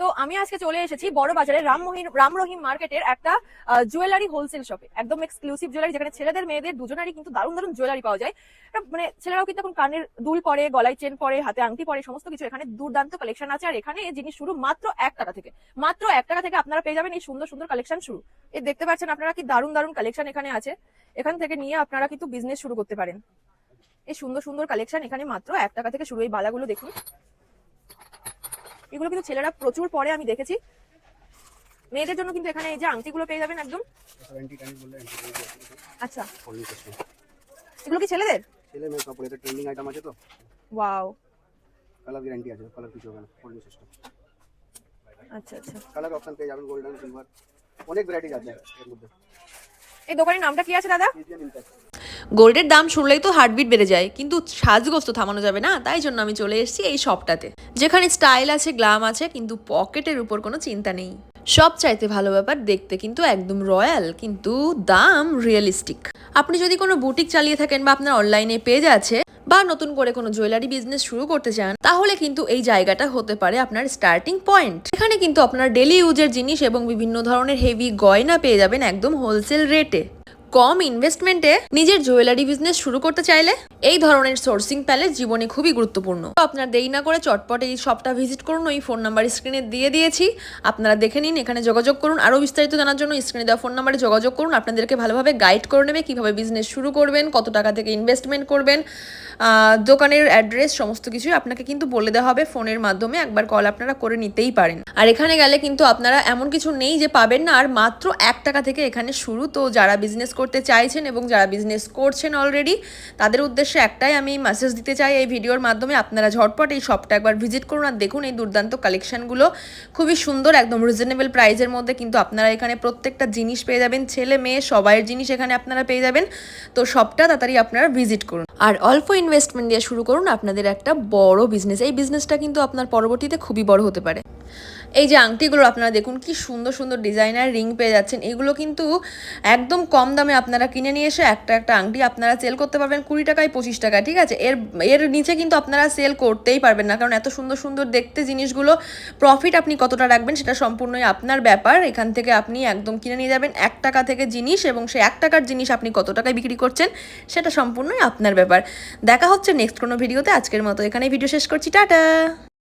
তো আমি আজকে চলে এসেছি বড় বাজারে রাম রহিম মার্কেটের একটা জুয়েলারি হোলসেল শপে, একদম এক্সক্লুসিভ জুয়েলারি, যেখানে ছেলেদের মেয়েদের দুজনেরই কিন্তু দারুণ দারুণ জুয়েলারি পাওয়া যায়। মানে ছেলেরাও কিন্তু এখন কানের দুল পরে, গলায় চেন পরে, হাতে আংটি পরে, সমস্ত কিছু এখানে দুর্দান্ত কালেকশন আছে। আর এখানে এই জিনিস শুরু মাত্র 1 টাকা থেকে, মাত্র 1 টাকা থেকে আপনারা পেয়ে যাবেন এই সুন্দর সুন্দর কালেকশন শুরু। এই দেখতে পাচ্ছেন আপনারা কি দারুণ দারুণ কালেকশন এখানে আছে। এখান থেকে নিয়ে আপনারা কিন্তু বিজনেস শুরু করতে পারেন। এই সুন্দর সুন্দর কালেকশন এখানে মাত্র 1 টাকা থেকে শুরু। এই বালাগুলো দেখুন, এগুলো কিন্তু ছেলেরা প্রচুর পরে, আমি দেখেছি। মেয়েদের জন্য কিন্তু এখানে এই যে আংটিগুলো পেয়ে যাবেন একদম। আচ্ছা, এগুলো কি ছেলেদের? ছেলে মেয়ে কাপড়, এটা ট্রেন্ডিং আইটেম আছে তো। ওয়াও, কালার গ্যারান্টি আছে, কালার কিছু হবে না, ফোল্ডিং সিস্টেম। আচ্ছা আচ্ছা, কালার অপশন পেয়ে যাবেন, গোল্ডেন, সিলভার, অনেক ভ্যারাইটি আছে এর মধ্যে। এই দোকানের নামটা কি আছে দাদা? গোল্ডের দাম শুনলেই তো হার্টবিট বেড়ে যায়, কিন্তু সাজগোজ তো থামানো যাবে না। তাই জন্য আমি চলে এসেছি এই শপটাতে, যেখানে স্টাইল আছে, গ্লাম আছে, কিন্তু পকেটের উপর কোনো চিন্তা নেই। সব চাইতে ভালো ব্যাপার, দেখতে কিন্তু একদম রয়্যাল, কিন্তু দাম রিয়েলিস্টিক। আপনি যদি কোনো বুটিক চালিয়ে থাকেন বা আপনার অনলাইনে পেজ আছে বা নতুন করে কোনো জুয়েলারি বিজনেস শুরু করতে চান, তাহলে কিন্তু এই জায়গাটা হতে পারে আপনার স্টার্টিং পয়েন্ট। এখানে কিন্তু আপনার ডেলি ইউজের জিনিস এবং বিভিন্ন ধরনের হেভি গয়না পেয়ে যাবেন একদম হোলসেল রেটে। কম ইনভেস্টমেন্টে নিজের জুয়েলারি বিজনেস শুরু করতে চাইলে এই ধরনের সোর্সিং প্যালেস জীবনে খুবই গুরুত্বপূর্ণ। তো আপনার দেরি না করে চটপট এই শপটা ভিজিট করুন। ওই ফোন নাম্বার স্ক্রিনে দিয়ে দিয়েছি, আপনারা দেখে নিন, এখানে যোগাযোগ করুন। আরও বিস্তারিত জানার জন্য স্ক্রিনে দেওয়া ফোন নাম্বারে যোগাযোগ করুন। আপনাদেরকে ভালোভাবে গাইড করে নেবে কিভাবে বিজনেস শুরু করবেন, কত টাকা থেকে ইনভেস্টমেন্ট করবেন, দোকানের অ্যাড্রেস, সমস্ত কিছুই আপনাকে কিন্তু বলে দেওয়া হবে ফোনের মাধ্যমে। একবার কল আপনারা করে নিতেই পারেন। আর এখানে গেলে কিন্তু আপনারা এমন কিছু নেই যে পাবেন না, আর মাত্র 1 টাকা থেকে এখানে শুরু। তো যারা বিজনেস করতে চাইছেন এবং যারা বিজনেস করছেন অলরেডি, তাদের উদ্দেশ্যে একটাই আমি মেসেজ দিতে চাই এই ভিডিওর মাধ্যমে, আপনারা ঝটপট এই শপটা একবার ভিজিট করুন আর দেখুন এই দুর্দান্ত কালেকশনগুলো। খুবই সুন্দর, একদম রিজনেবল প্রাইসের মধ্যে কিন্তু আপনারা এখানে প্রত্যেকটা জিনিস পেয়ে যাবেন। ছেলে মেয়ে সবাইয়ের জিনিস এখানে আপনারা পেয়ে যাবেন। তো শপটা তাড়াতাড়ি আপনারা ভিজিট করুন আর অল্প ইনভেস্টমেন্ট দিয়ে শুরু করুন আপনাদের একটা বড় বিজনেস। এই বিজনেসটা কিন্তু আপনার পরবর্তীতে খুবই বড় হতে পারে। এই যে আংটিগুলো আপনারা দেখুন, কি সুন্দর সুন্দর ডিজাইনার রিং পেয়ে যাচ্ছেন। এগুলো কিন্তু একদম কম দামে আপনারা কিনে নিয়ে এসে একটা একটা আংটি আপনারা সেল করতে পারবেন 20 টাকায়, 25 টাকায়, ঠিক আছে? এর নিচে কিন্তু আপনারা সেল করতেই পারবেন না, কারণ এত সুন্দর সুন্দর দেখতে জিনিসগুলো। প্রফিট আপনি কতটা রাখবেন সেটা সম্পূর্ণই আপনার ব্যাপার। এখান থেকে আপনি একদম কিনে নিয়ে যাবেন 1 টাকা থেকে জিনিস, এবং সেই 1 টাকার জিনিস আপনি কত টাকায় বিক্রি করছেন সেটা সম্পূর্ণই আপনার ব্যাপার। দেখা হচ্ছে নেক্সট কোনো ভিডিওতে। আজকের মতো এখানে ভিডিও শেষ করছি, টাটা।